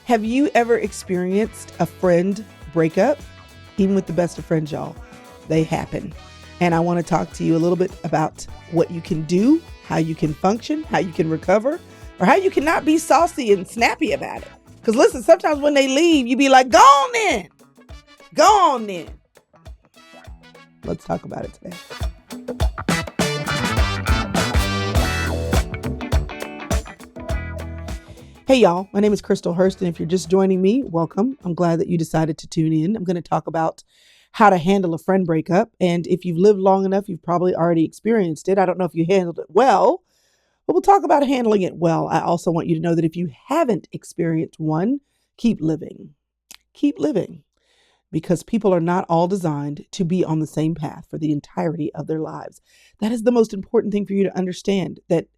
Have you ever experienced a friend breakup? Even with the best of friends, y'all, they happen. And I want to talk to you a little bit about what you can do, how you can function, how you can recover, or how you cannot be saucy and snappy about it. Because listen, sometimes when they leave, you be like, go on then. Go on then. Let's talk about it today. Hey y'all, my name is Chrystal Hurst, and if you're just joining me, welcome. I'm glad that you decided to tune in. I'm going to talk about how to handle a friend breakup, and if you've lived long enough, you've probably already experienced it. I don't know if you handled it well, but we'll talk about handling it well. I also want you to know that if you haven't experienced one, keep living. Keep living, because people are not all designed to be on the same path for the entirety of their lives. That is the most important thing for you to understand, that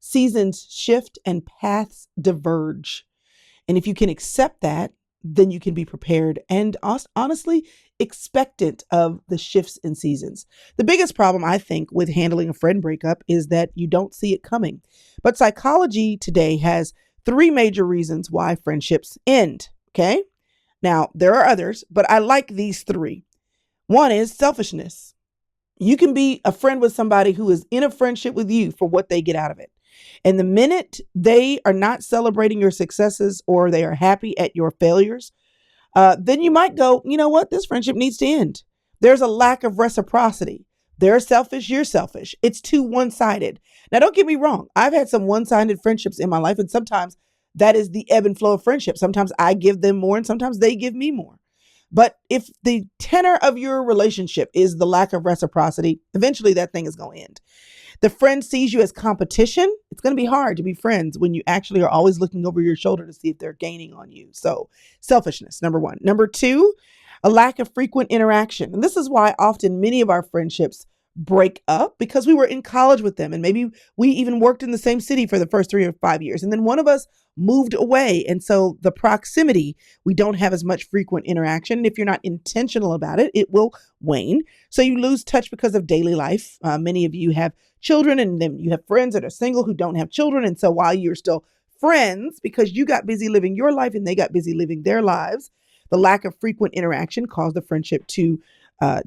seasons shift and paths diverge. And if you can accept that, then you can be prepared and honestly expectant of the shifts in seasons. The biggest problem, I think, with handling a friend breakup is that you don't see it coming. But psychology today has 3 major reasons why friendships end. Okay. Now, there are others, but I like these 3. One is selfishness. You can be a friend with somebody who is in a friendship with you for what they get out of it. And the minute they are not celebrating your successes or they are happy at your failures, then you might go, you know what? This friendship needs to end. There's a lack of reciprocity. They're selfish. You're selfish. It's too one-sided. Now, don't get me wrong. I've had some one-sided friendships in my life, and sometimes that is the ebb and flow of friendship. Sometimes I give them more and sometimes they give me more. But if the tenor of your relationship is the lack of reciprocity, eventually that thing is going to end. The friend sees you as competition. It's going to be hard to be friends when you actually are always looking over your shoulder to see if they're gaining on you. So selfishness, number 1. Number 2, a lack of frequent interaction. And this is why often many of our friendships break up, because we were in college with them and maybe we even worked in the same city for the first 3 or 5 years. And then one of us moved away. And so the proximity, we don't have as much frequent interaction. And if you're not intentional about it, it will wane. So you lose touch because of daily life. Many of you have children, and then you have friends that are single who don't have children. And so while you're still friends, because you got busy living your life and they got busy living their lives, the lack of frequent interaction caused the friendship to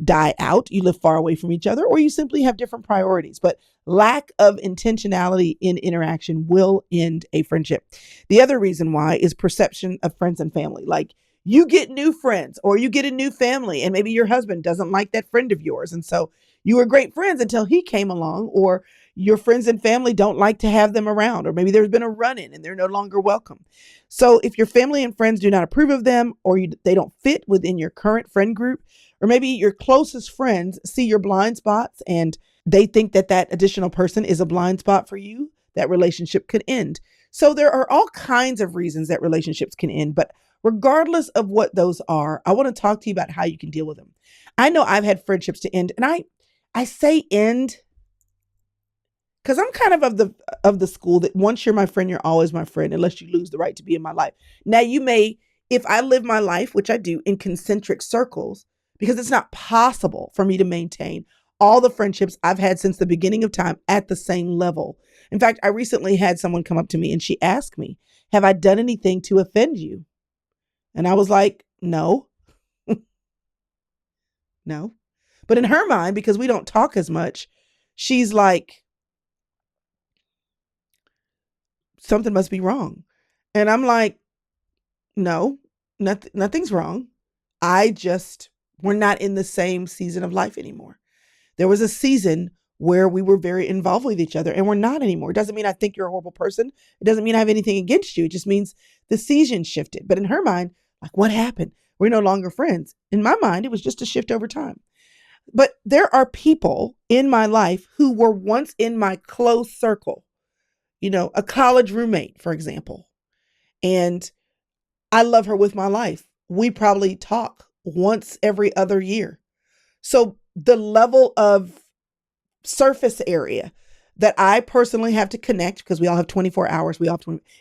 die out. You live far away from each other, or you simply have different priorities. But lack of intentionality in interaction will end a friendship. The other reason why is perception of friends and family. Like, you get new friends or you get a new family, and maybe your husband doesn't like that friend of yours. And so you were great friends until he came along, or your friends and family don't like to have them around, or maybe there's been a run-in and they're no longer welcome. So if your family and friends do not approve of them, or they don't fit within your current friend group, or maybe your closest friends see your blind spots and they think that that additional person is a blind spot for you, that relationship could end. So there are all kinds of reasons that relationships can end, but regardless of what those are, I want to talk to you about how you can deal with them. I know I've had friendships to end, and I say end because I'm kind of the school that once you're my friend, you're always my friend, unless you lose the right to be in my life. Now, you may, if I live my life, which I do, in concentric circles, because it's not possible for me to maintain all the friendships I've had since the beginning of time at the same level. In fact, I recently had someone come up to me and she asked me, have I done anything to offend you? And I was like, no. No. But in her mind, because we don't talk as much, she's like, something must be wrong. And I'm like, no, nothing's wrong. We're not in the same season of life anymore. There was a season where we were very involved with each other, and we're not anymore. It doesn't mean I think you're a horrible person. It doesn't mean I have anything against you. It just means the season shifted. But in her mind, like, what happened? We're no longer friends. In my mind, it was just a shift over time. But there are people in my life who were once in my close circle, a college roommate, for example. And I love her with my life. We probably talk once every other year. So the level of surface area that I personally have to connect, because we all have 24 hours.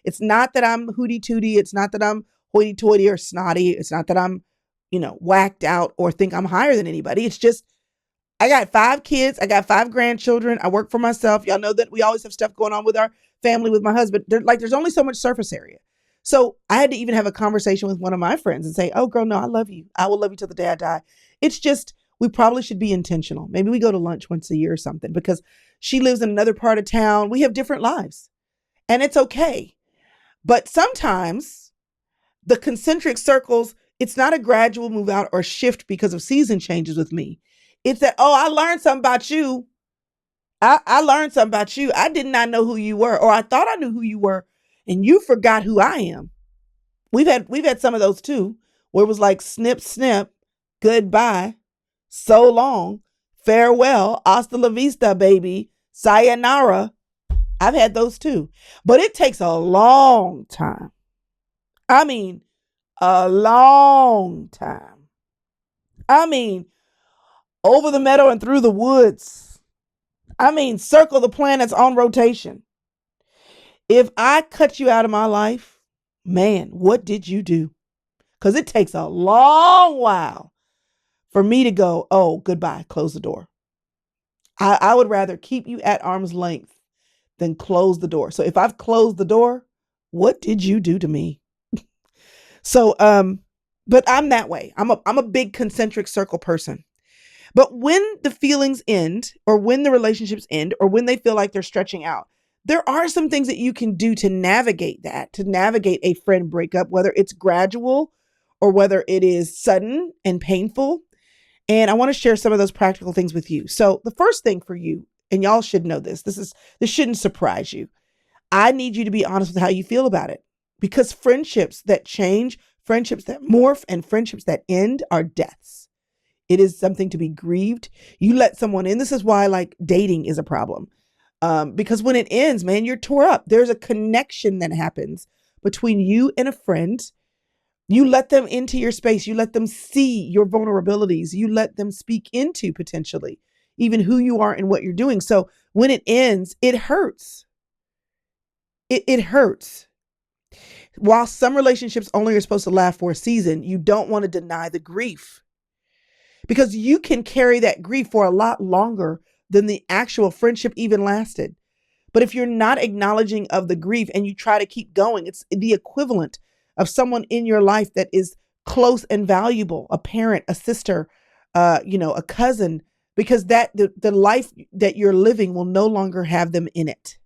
It's not that I'm hooty tooty. It's not that I'm hoity toity or snotty. It's not that I'm, whacked out or think I'm higher than anybody. It's just, I got 5 kids. I got 5 grandchildren. I work for myself. Y'all know that we always have stuff going on with our family, with my husband. There's only so much surface area. So I had to even have a conversation with one of my friends and say, oh, girl, no, I love you. I will love you till the day I die. It's just, we probably should be intentional. Maybe we go to lunch once a year or something because she lives in another part of town. We have different lives and it's okay. But sometimes the concentric circles, it's not a gradual move out or shift because of season changes with me. It's that, oh, I learned something about you. I learned something about you. I did not know who you were, or I thought I knew who you were, and you forgot who I am. We've had some of those too, where it was like snip, snip, goodbye, so long, farewell, hasta la vista, baby, sayonara. I've had those too. But it takes a long time. I mean, a long time. I mean, over the meadow and through the woods. I mean, circle the planets on rotation. If I cut you out of my life, man, what did you do? Because it takes a long while for me to go, oh, goodbye, close the door. I would rather keep you at arm's length than close the door. So if I've closed the door, what did you do to me? So, but I'm that way. I'm a big concentric circle person. But when the feelings end, or when the relationships end, or when they feel like they're stretching out, there are some things that you can do to navigate that, to navigate a friend breakup, whether it's gradual or whether it is sudden and painful. And I want to share some of those practical things with you. So the first thing for you, and y'all should know this shouldn't surprise you. I need you to be honest with how you feel about it, because friendships that change, friendships that morph, and friendships that end are deaths. It is something to be grieved. You let someone in. This is why like dating is a problem. Because when it ends, man, you're tore up. There's a connection that happens between you and a friend. You let them into your space. You let them see your vulnerabilities. You let them speak into potentially even who you are and what you're doing. So when it ends, it hurts. It hurts. While some relationships only are supposed to last for a season, you don't want to deny the grief, because you can carry that grief for a lot longer than the actual friendship even lasted. But if you're not acknowledging of the grief and you try to keep going, it's the equivalent of someone in your life that is close and valuable, a parent, a sister, a cousin, because the life that you're living will no longer have them in it.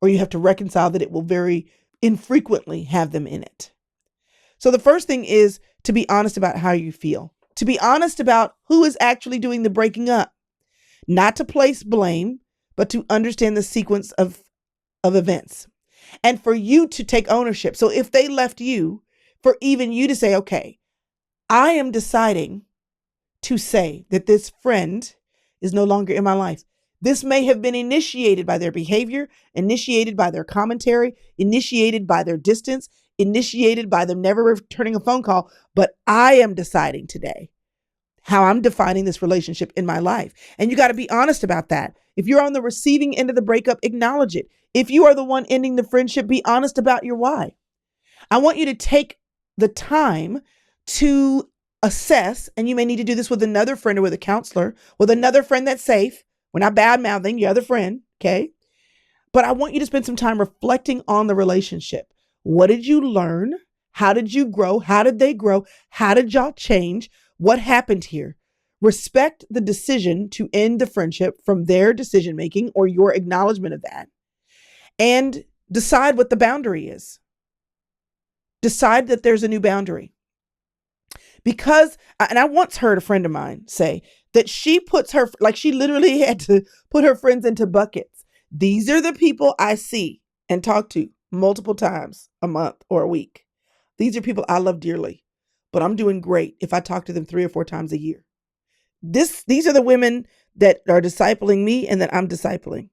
Or you have to reconcile that it will very infrequently have them in it. So the first thing is to be honest about how you feel, to be honest about who is actually doing the breaking up, not to place blame, but to understand the sequence of events, and for you to take ownership. So if they left you, for even you to say, okay, I am deciding to say that this friend is no longer in my life. This may have been initiated by their behavior, initiated by their commentary, initiated by their distance, initiated by them never returning a phone call. But I am deciding today how I'm defining this relationship in my life. And you got to be honest about that. If you're on the receiving end of the breakup, acknowledge it. If you are the one ending the friendship, be honest about your why. I want you to take the time to assess, and you may need to do this with another friend or with a counselor, with another friend that's safe. We're not bad mouthing your other friend, okay? But I want you to spend some time reflecting on the relationship. What did you learn? How did you grow? How did they grow? How did y'all change? What happened here? Respect the decision to end the friendship from their decision making or your acknowledgement of that. And decide what the boundary is. Decide that there's a new boundary. Because, and I once heard a friend of mine say that she literally had to put her friends into buckets. These are the people I see and talk to multiple times a month or a week. These are people I love dearly, but I'm doing great if I talk to them 3 or 4 times a year. These are the women that are discipling me and that I'm discipling.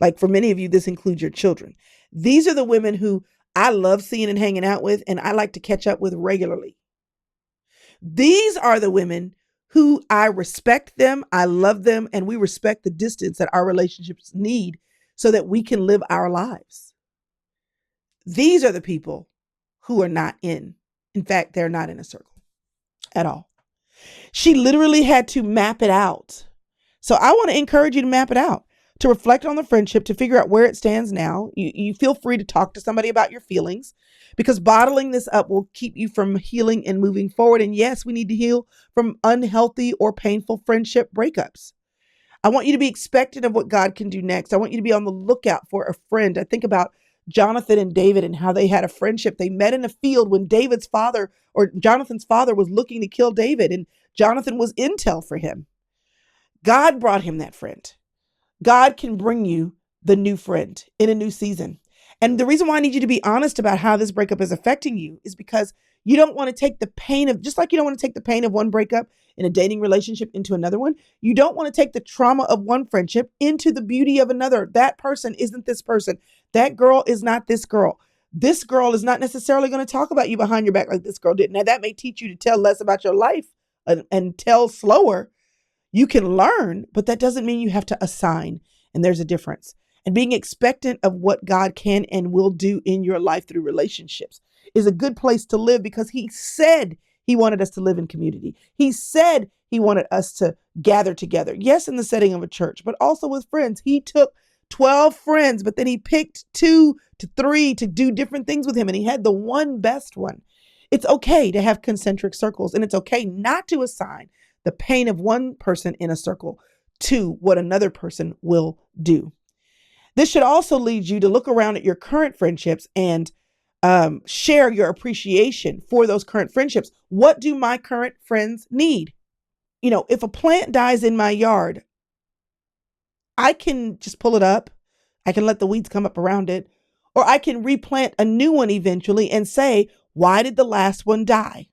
Like for many of you, this includes your children. These are the women who I love seeing and hanging out with, and I like to catch up with regularly. These are the women who I respect them, I love them, and we respect the distance that our relationships need so that we can live our lives. These are the people who are not in fact, they're not in a circle at all. She literally had to map it out. So I want to encourage you to map it out. to reflect on the friendship, to figure out where it stands now. You feel free to talk to somebody about your feelings, because bottling this up will keep you from healing and moving forward. And yes, we need to heal from unhealthy or painful friendship breakups. I want you to be expectant of what God can do next. I want you to be on the lookout for a friend. I think about Jonathan and David and how they had a friendship. They met in a field when David's father, or Jonathan's father, was looking to kill David, and Jonathan was intel for him. God brought him that friend. God can bring you the new friend in a new season. And the reason why I need you to be honest about how this breakup is affecting you is because you don't want to take the pain of, just like you don't want to take the pain of one breakup in a dating relationship into another one, you don't want to take the trauma of one friendship into the beauty of another. That person isn't this person. That girl is not this girl. This girl is not necessarily going to talk about you behind your back like this girl did. Now, that may teach you to tell less about your life and tell slower. You can learn, but that doesn't mean you have to assign. And there's a difference. And being expectant of what God can and will do in your life through relationships is a good place to live, because he said he wanted us to live in community. He said he wanted us to gather together. Yes, in the setting of a church, but also with friends. He took 12 friends, but then he picked 2 to 3 to do different things with him. And he had the one best one. It's okay to have concentric circles, and it's okay not to assign the pain of one person in a circle to what another person will do. This should also lead you to look around at your current friendships and share your appreciation for those current friendships. What do my current friends need? If a plant dies in my yard, I can just pull it up. I can let the weeds come up around it, or I can replant a new one eventually and say, why did the last one die?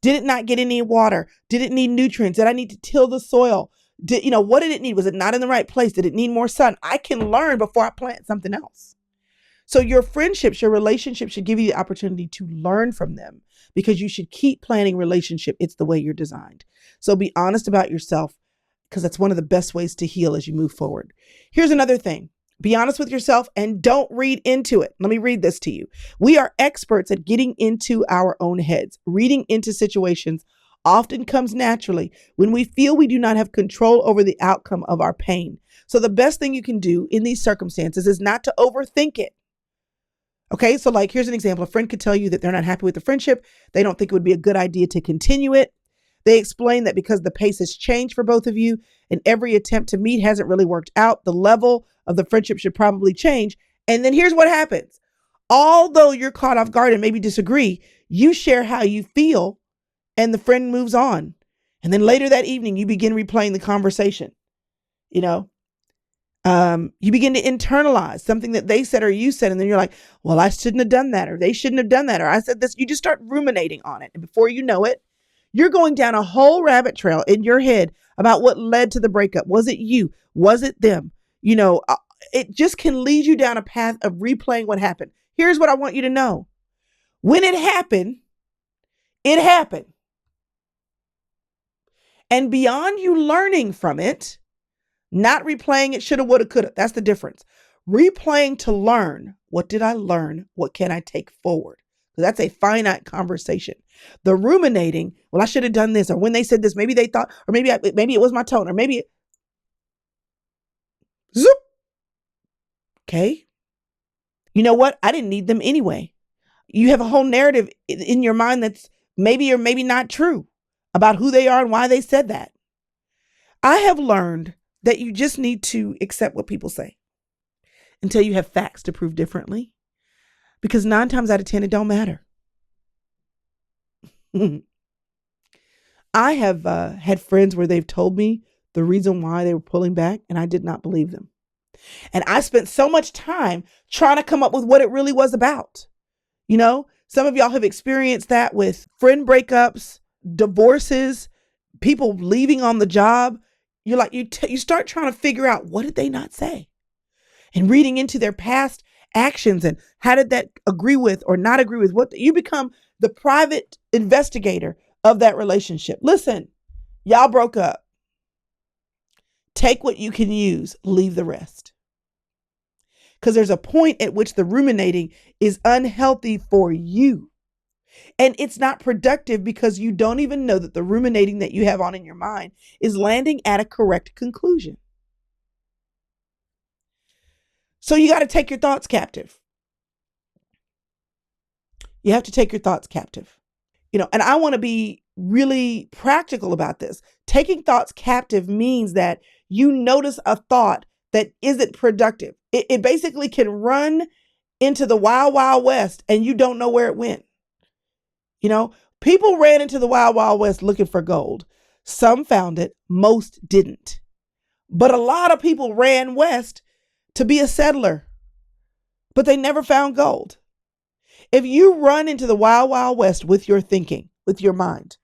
Did it not get any water? Did it need nutrients? Did I need to till the soil? What did it need? Was it not in the right place? Did it need more sun? I can learn before I plant something else. So your friendships, your relationships should give you the opportunity to learn from them, because you should keep planning relationship. It's the way you're designed. So be honest about yourself, because that's one of the best ways to heal as you move forward. Here's another thing. Be honest with yourself and don't read into it. Let me read this to you. We are experts at getting into our own heads. Reading into situations often comes naturally when we feel we do not have control over the outcome of our pain. So the best thing you can do in these circumstances is not to overthink it. Okay, so here's an example. A friend could tell you that they're not happy with the friendship. They don't think it would be a good idea to continue it. They explain that because the pace has changed for both of you and every attempt to meet hasn't really worked out, the level of the friendship should probably change. And then here's what happens. Although you're caught off guard and maybe disagree, you share how you feel and the friend moves on. And then later that evening, you begin replaying the conversation. You begin to internalize something that they said or you said. And then you're like, well, I shouldn't have done that, or they shouldn't have done that, or I said this. You just start ruminating on it. And before you know it, you're going down a whole rabbit trail in your head about what led to the breakup. Was it you? Was it them? It just can lead you down a path of replaying what happened. Here's what I want you to know. When it happened, it happened. And beyond you learning from it, not replaying it shoulda, woulda, coulda. That's the difference. Replaying to learn. What did I learn? What can I take forward? Because that's a finite conversation. The ruminating, well, I should have done this, or when they said this, maybe they thought, or maybe it was my tone, or maybe zoop. Okay. You know what? I didn't need them anyway. You have a whole narrative in your mind that's maybe or maybe not true about who they are and why they said that. I have learned that you just need to accept what people say until you have facts to prove differently, because 9 times out of 10, it don't matter. I have had friends where they've told me the reason why they were pulling back, and I did not believe them. And I spent so much time trying to come up with what it really was about. Some of y'all have experienced that with friend breakups, divorces, people leaving on the job. You're like, you start trying to figure out, what did they not say? And reading into their past actions and how did that agree with or not agree with what you become the private investigator of that relationship. Listen, y'all broke up. Take what you can use, leave the rest. Because there's a point at which the ruminating is unhealthy for you. And it's not productive because you don't even know that the ruminating that you have on in your mind is landing at a correct conclusion. So you got to take your thoughts captive. You have to take your thoughts captive. And I want to be really practical about this. Taking thoughts captive means that you notice a thought that isn't productive. It basically can run into the wild, wild west and you don't know where it went. People ran into the wild, wild west looking for gold. Some found it, most didn't. But a lot of people ran west to be a settler, but they never found gold. If you run into the wild, wild west with your thinking, with your mind,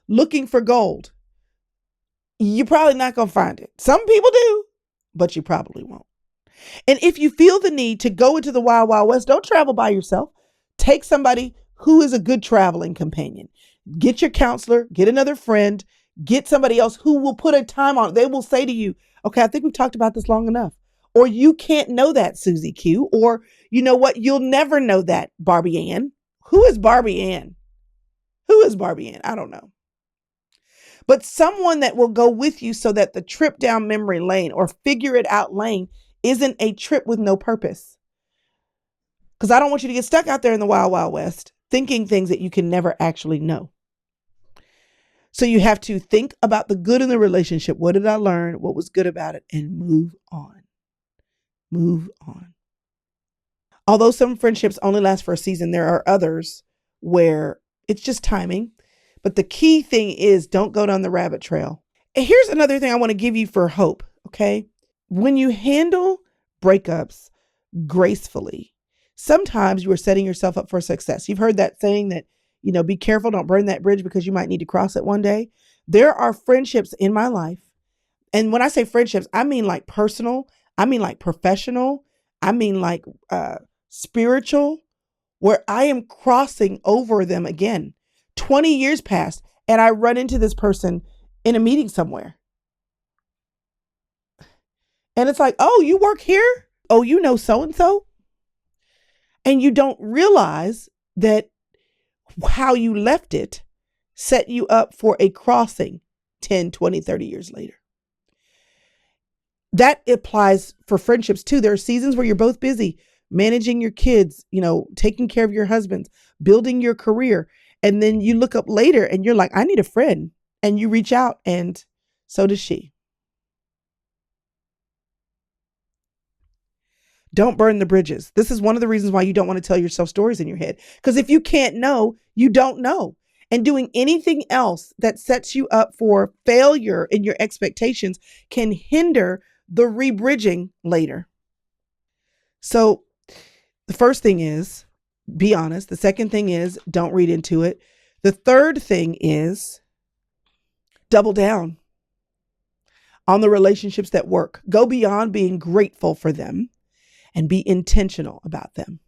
looking for gold, you're probably not going to find it. Some people do, but you probably won't. And if you feel the need to go into the wild, wild west, don't travel by yourself. Take somebody who is a good traveling companion. Get your counselor, get another friend, get somebody else who will put a time on it. They will say to you, okay, I think we've talked about this long enough. Or you can't know that, Susie Q. Or you know what? You'll never know that, Barbie Ann. Who is Barbie Ann? Who is Barbie Ann? I don't know. But someone that will go with you so that the trip down memory lane or figure it out lane isn't a trip with no purpose. Because I don't want you to get stuck out there in the wild, wild west thinking things that you can never actually know. So you have to think about the good in the relationship. What did I learn? What was good about it? And move on. Move on. Although some friendships only last for a season, there are others where it's just timing. But the key thing is don't go down the rabbit trail. And here's another thing I want to give you for hope, okay? When you handle breakups gracefully, sometimes you are setting yourself up for success. You've heard that saying that, be careful, don't burn that bridge because you might need to cross it one day. There are friendships in my life. And when I say friendships, I mean like personal, I mean like professional, I mean like spiritual, where I am crossing over them again. 20 years passed and I run into this person in a meeting somewhere. And it's like, oh, you work here? Oh, you know so-and-so? And you don't realize that how you left it set you up for a crossing 10, 20, 30 years later. That applies for friendships too. There are seasons where you're both busy managing your kids, taking care of your husbands, building your career. And then you look up later and you're like, I need a friend. And you reach out and so does she. Don't burn the bridges. This is one of the reasons why you don't want to tell yourself stories in your head. Because if you can't know, you don't know. And doing anything else that sets you up for failure in your expectations can hinder the rebridging later. So the first thing is, be honest. The second thing is, don't read into it. The third thing is, double down on the relationships that work. Go beyond being grateful for them and be intentional about them.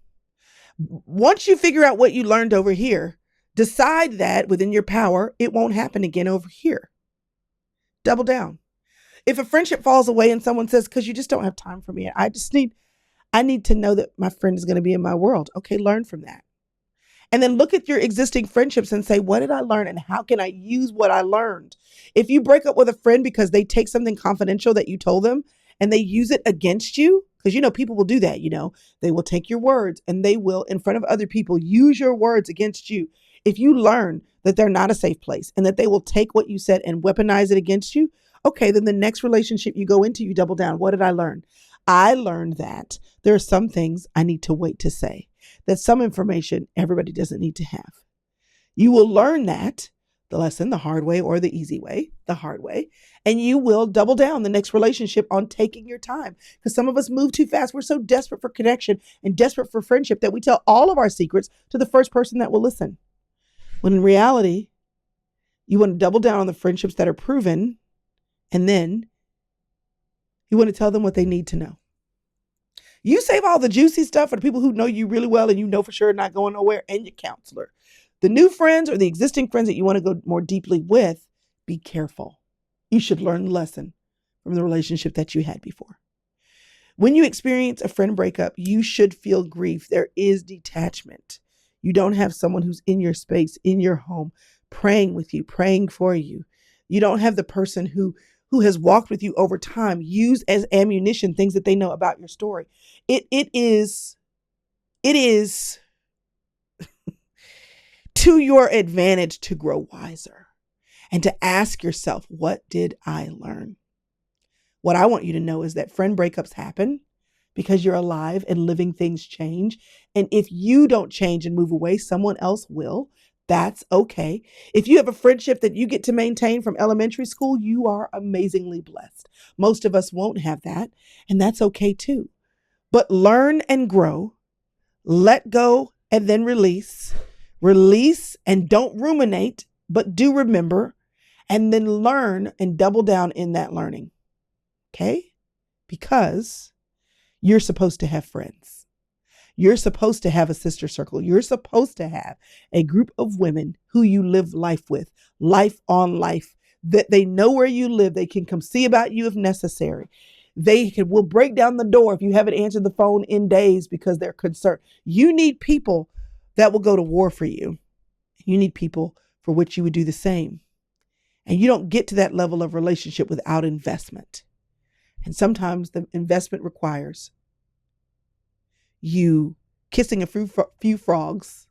Once you figure out what you learned over here, decide that within your power, it won't happen again over here. Double down. If a friendship falls away and someone says, because you just don't have time for me, I need to know that my friend is going to be in my world. Okay, learn from that. And then look at your existing friendships and say, what did I learn and how can I use what I learned? If you break up with a friend because they take something confidential that you told them and they use it against you, because, people will do that, they will take your words and they will, in front of other people, use your words against you. If you learn that they're not a safe place and that they will take what you said and weaponize it against you, okay, then the next relationship you go into, you double down. What did I learn? I learned that there are some things I need to wait to say, that some information everybody doesn't need to have. You will learn that, the lesson, the hard way or the easy way, the hard way, and you will double down the next relationship on taking your time. Because some of us move too fast. We're so desperate for connection and desperate for friendship that we tell all of our secrets to the first person that will listen. When in reality, you want to double down on the friendships that are proven, and then you want to tell them what they need to know. You save all the juicy stuff for the people who know you really well and you know for sure not going nowhere, and your counselor. The new friends or the existing friends that you want to go more deeply with, be careful. You should learn the lesson from the relationship that you had before. When you experience a friend breakup, you should feel grief. There is detachment. You don't have someone who's in your space, in your home, praying with you, praying for you. You don't have the person who who has walked with you over time use as ammunition things that they know about your story. It is to your advantage to grow wiser and to ask yourself, what did I learn? What I want you to know is that friend breakups happen because you're alive and living things change. And if you don't change and move away, someone else will. That's okay. If you have a friendship that you get to maintain from elementary school, you are amazingly blessed. Most of us won't have that, and that's okay too. But learn and grow, let go and then release. Release and don't ruminate, but do remember, and then learn and double down in that learning. Okay? Because you're supposed to have friends. You're supposed to have a sister circle. You're supposed to have a group of women who you live life with, life on life, that they know where you live. They can come see about you if necessary. Will break down the door if you haven't answered the phone in days because they're concerned. You need people that will go to war for you. You need people for which you would do the same. And you don't get to that level of relationship without investment. And sometimes the investment requires you kissing a few frogs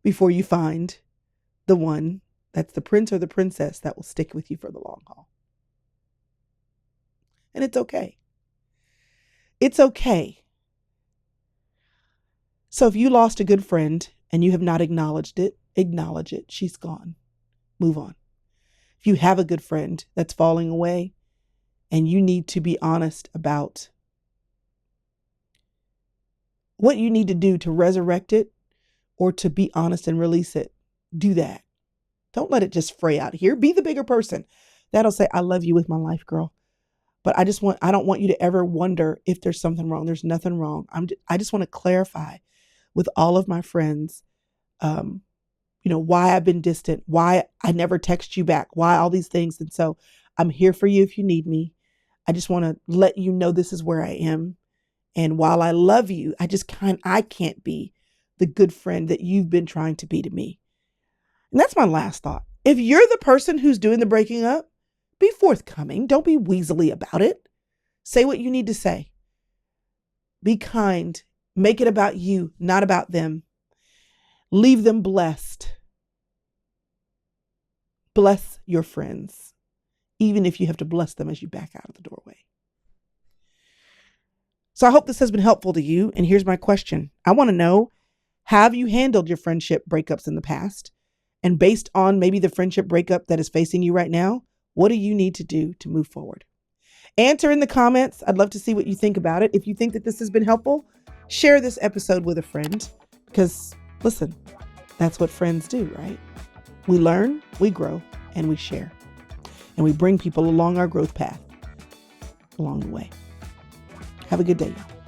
before you find the one that's the prince or the princess that will stick with you for the long haul. And it's okay. It's okay. So if you lost a good friend and you have not acknowledged it, acknowledge it. She's gone. Move on. If you have a good friend that's falling away and you need to be honest about what you need to do to resurrect it or to be honest and release it, do that. Don't let it just fray out here. Be the bigger person. That'll say, I love you with my life, girl. But I don't want you to ever wonder if there's something wrong. There's nothing wrong. I just want to clarify with all of my friends, why I've been distant, why I never text you back, why all these things. And so I'm here for you if you need me. I just want to let you know this is where I am. And while I love you, I can't be the good friend that you've been trying to be to me. And that's my last thought. If you're the person who's doing the breaking up, be forthcoming. Don't be weaselly about it. Say what you need to say. Be kind. Make it about you, not about them. Leave them blessed. Bless your friends, even if you have to bless them as you back out of the doorway. So I hope this has been helpful to you. And here's my question. I want to know, have you handled your friendship breakups in the past? And based on maybe the friendship breakup that is facing you right now, what do you need to do to move forward? Answer in the comments. I'd love to see what you think about it. If you think that this has been helpful, share this episode with a friend because, listen, that's what friends do, right? We learn, we grow, and we share. And we bring people along our growth path along the way. Have a good day, y'all.